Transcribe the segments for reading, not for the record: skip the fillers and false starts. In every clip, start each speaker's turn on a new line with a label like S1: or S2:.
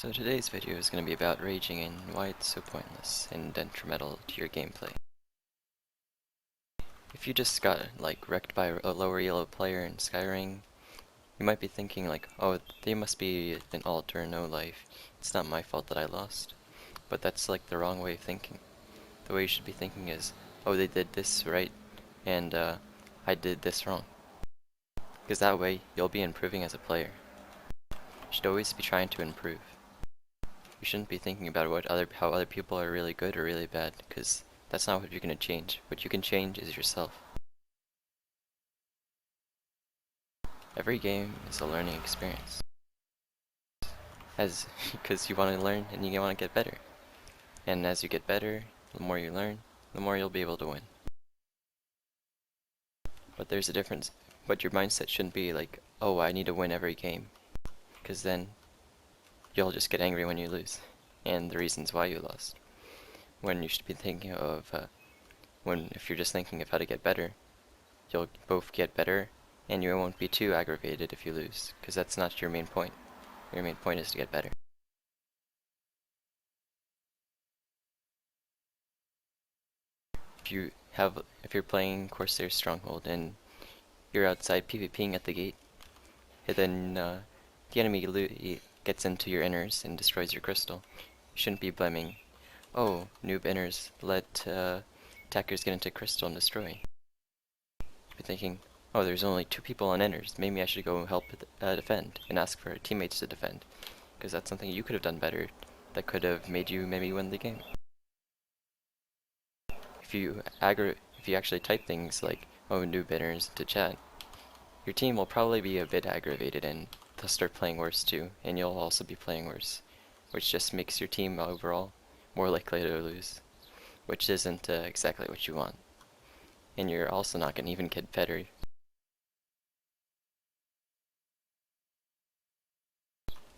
S1: So today's video is going to be about raging and why it's so pointless and detrimental to your gameplay. If you just got wrecked by a lower elo player in Skyring, you might be thinking like, oh, they must be an alt or no life. It's not my fault that I lost. But that's like the wrong way of thinking. The way you should be thinking is, oh, they did this right, and I did this wrong. Because that way, you'll be improving as a player. You should always be trying to improve. You shouldn't be thinking about how other people are really good or really bad, because that's not what you're going to change. What you can change is yourself. Every game is a learning experience. Because you want to learn and you want to get better. And as you get better, the more you learn, the more you'll be able to win. But there's a difference. But your mindset shouldn't be like, oh, I need to win every game. Because then you'll just get angry when you lose. And the reasons why you lost. When you should be thinking of, if you're just thinking of how to get better, you'll both get better, and you won't be too aggravated if you lose, because that's not your main point. Your main point is to get better. If you're playing Corsair Stronghold and you're outside PvPing at the gate, and then the enemy gets into your inners and destroys your crystal, you shouldn't be blaming, oh, noob inners let attackers get into crystal and destroy. You're thinking, oh, there's only 2 people on inners, maybe I should go help defend, and ask for teammates to defend, because that's something you could have done better that could have made you maybe win the game. If you actually type things like, oh, noob inners into chat, your team will probably be a bit aggravated and they'll start playing worse too, and you'll also be playing worse, which just makes your team overall more likely to lose, which isn't exactly what you want. And you're also not going to even get better.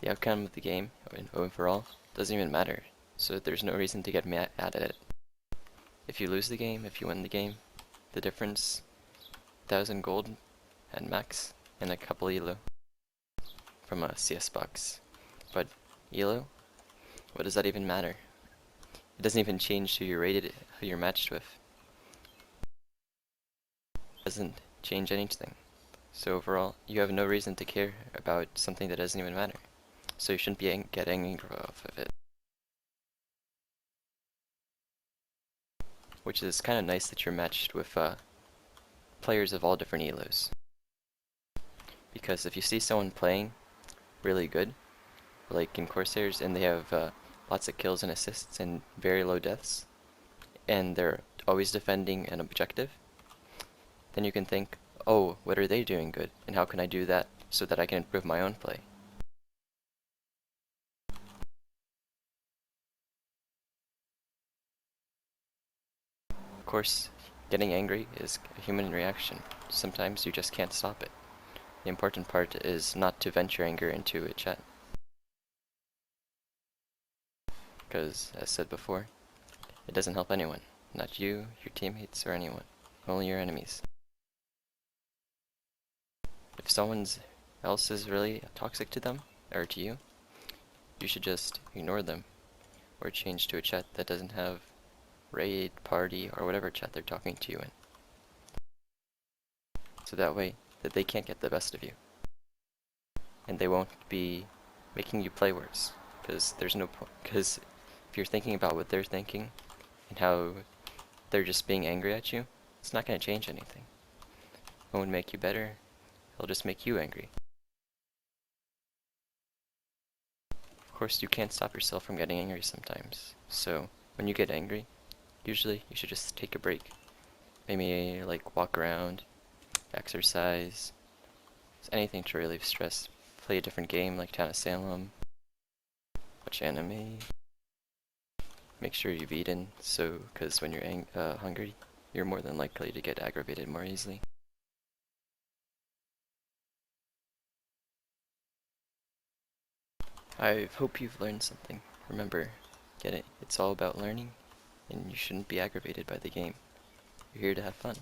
S1: The outcome of the game overall doesn't even matter, so there's no reason to get mad at it. If you lose the game, if you win the game, the difference, 1,000 gold at max and a couple elo from a CS box. But elo, what does that even matter? It doesn't even change who you're rated, who you're matched with. It doesn't change anything. So overall, you have no reason to care about something that doesn't even matter. So you shouldn't be getting angry off of it. Which is kind of nice that you're matched with players of all different elos. Because if you see someone playing really good, like in Corsairs, and they have lots of kills and assists and very low deaths, and they're always defending an objective, then you can think, oh, what are they doing good, and how can I do that so that I can improve my own play? Of course, getting angry is a human reaction. Sometimes you just can't stop it. The important part is not to vent your anger into a chat. Because, as said before, it doesn't help anyone. Not you, your teammates, or anyone. Only your enemies. If someone else is really toxic to them, or to you, you should just ignore them. Or change to a chat that doesn't have raid, party, or whatever chat they're talking to you in. So that way, that they can't get the best of you. And they won't be making you play worse. Because there's no point. Because if you're thinking about what they're thinking, and how they're just being angry at you, it's not going to change anything. It won't make you better, it'll just make you angry. Of course, you can't stop yourself from getting angry sometimes. So, when you get angry, usually you should just take a break. Maybe walk around, exercise, anything to relieve stress. Play a different game like Town of Salem, watch anime. Make sure you've eaten, because when you're hungry, you're more than likely to get aggravated more easily. I hope you've learned something. Remember, it's all about learning, and you shouldn't be aggravated by the game. You're here to have fun.